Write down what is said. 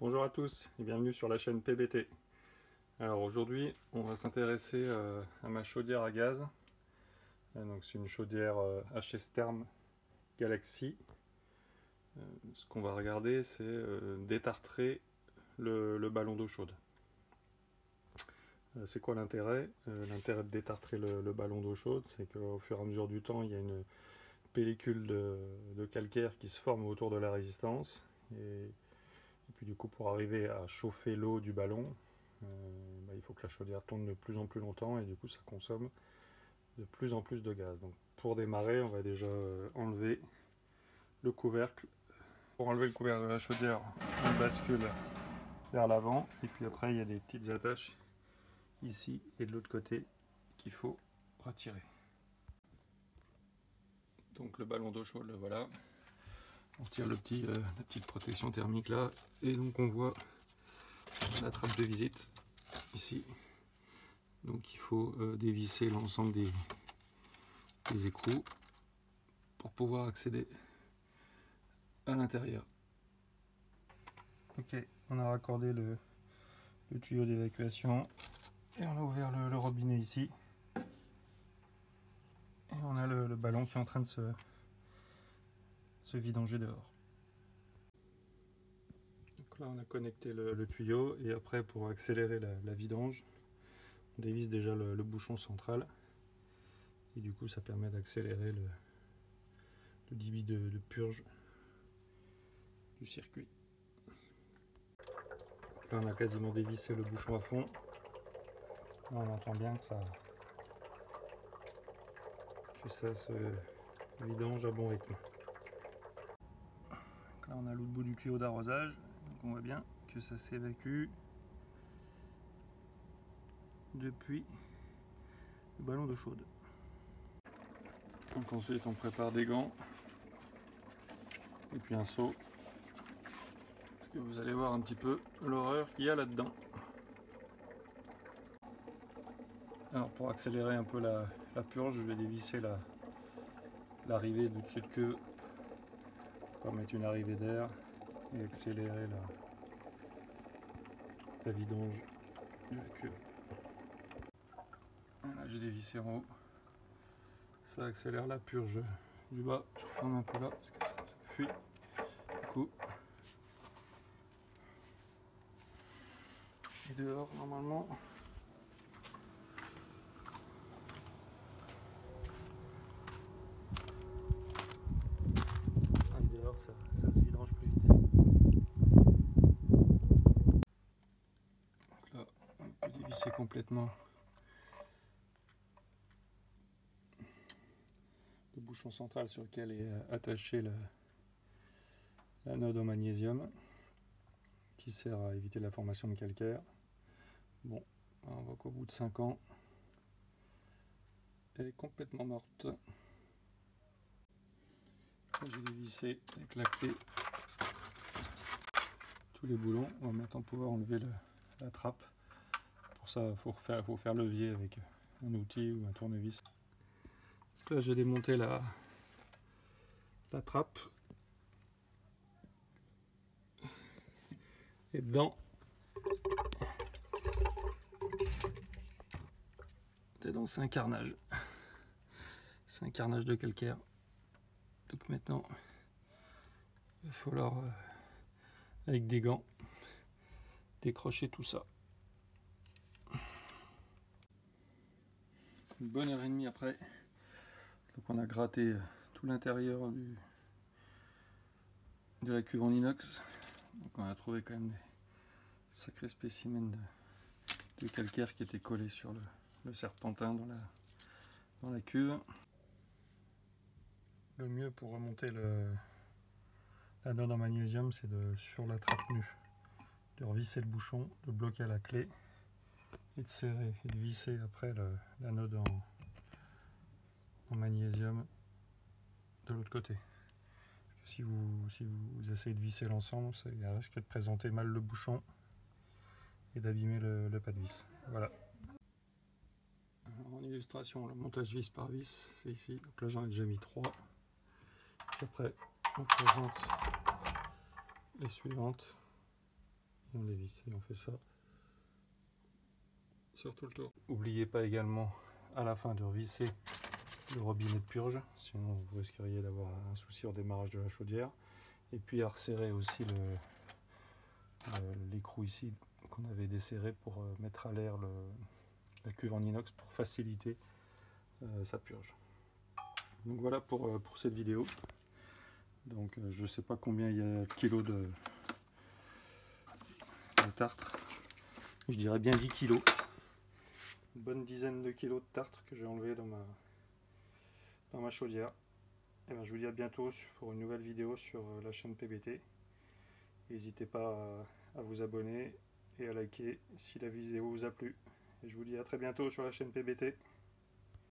Bonjour à tous et bienvenue sur la chaîne PBT. Alors aujourd'hui on va s'intéresser à ma chaudière à gaz. Donc c'est une chaudière HS Therm Galaxy. Ce qu'on va regarder c'est détartrer le ballon d'eau chaude. C'est quoi l'intérêt? L'intérêt de détartrer le ballon d'eau chaude, c'est qu'au fur et à mesure du temps il y a une pellicule de calcaire qui se forme autour de la résistance. Et puis du coup, pour arriver à chauffer l'eau du ballon, il faut que la chaudière tourne de plus en plus longtemps et du coup ça consomme de plus en plus de gaz. Donc pour démarrer, on va déjà enlever le couvercle. Pour enlever le couvercle de la chaudière, on bascule vers l'avant et puis après il y a des petites attaches ici et de l'autre côté qu'il faut retirer. Donc le ballon d'eau chaude, voilà. On retire la petite protection thermique là, et donc on voit la trappe de visite ici. Donc il faut dévisser l'ensemble des écrous pour pouvoir accéder à l'intérieur. Ok, on a raccordé le tuyau d'évacuation et on a ouvert le robinet ici. Et on a le ballon qui est en train de se vidanger dehors. Donc là on a connecté le tuyau et après pour accélérer la vidange, on dévisse déjà le bouchon central et du coup ça permet d'accélérer le débit de purge du circuit. Donc là on a quasiment dévissé le bouchon à fond. Là on entend bien que ça se vidange à bon rythme. Donc là on a l'autre bout du tuyau d'arrosage, donc on voit bien que ça s'évacue depuis le ballon d'eau chaude. Donc ensuite on prépare des gants et puis un seau, parce que vous allez voir un petit peu l'horreur qu'il y a là-dedans. Alors pour accélérer un peu la purge, je vais dévisser l'arrivée du dessus de queue pour mettre une arrivée d'air et accélérer la vidange de la queue. Voilà, j'ai dévissé en haut. Ça accélère la purge du bas. Je referme un peu là parce que ça fuit. Du coup. Et dehors, normalement. Et dehors, ça se vidange plus vite. Donc là, on peut dévisser complètement le bouchon central sur lequel est attaché l'anode au magnésium qui sert à éviter la formation de calcaire. Bon, on voit qu'au bout de 5 ans, elle est complètement morte. J'ai dévissé avec la clé tous les boulons. On va maintenant pouvoir enlever la trappe. Pour ça, il faut faire levier avec un outil ou un tournevis. Donc là, j'ai démonté la trappe. Et dedans, c'est un carnage. C'est un carnage de calcaire. Donc maintenant, il va falloir, avec des gants, décrocher tout ça. Une bonne heure et demie après, donc on a gratté tout l'intérieur de la cuve en inox. Donc on a trouvé quand même des sacrés spécimens de calcaire qui étaient collés sur le serpentin dans la cuve. Le mieux pour remonter l'anode en magnésium, c'est sur la trappe nue, de revisser le bouchon, de bloquer à la clé et de serrer et de visser après l'anode en magnésium de l'autre côté. Parce que si vous essayez de visser l'ensemble, il y a un risque de présenter mal le bouchon et d'abîmer le pas de vis. Voilà. Alors, en illustration, le montage vis par vis, c'est ici. Donc là j'en ai déjà mis 3. Puis après, on présente les suivantes. On les visse et on fait ça sur tout le tour. N'oubliez pas également à la fin de revisser le robinet de purge, sinon vous risqueriez d'avoir un souci au démarrage de la chaudière. Et puis à resserrer aussi l'écrou ici qu'on avait desserré pour mettre à l'air la cuve en inox pour faciliter sa purge. Donc voilà pour cette vidéo. Donc je sais pas combien il y a de kilos de tartre. Je dirais bien 10 kilos. Une bonne dizaine de kilos de tartre que j'ai enlevé dans ma chaudière. Et ben, je vous dis à bientôt pour une nouvelle vidéo sur la chaîne PBT. N'hésitez pas à vous abonner et à liker si la vidéo vous a plu. Et je vous dis à très bientôt sur la chaîne PBT.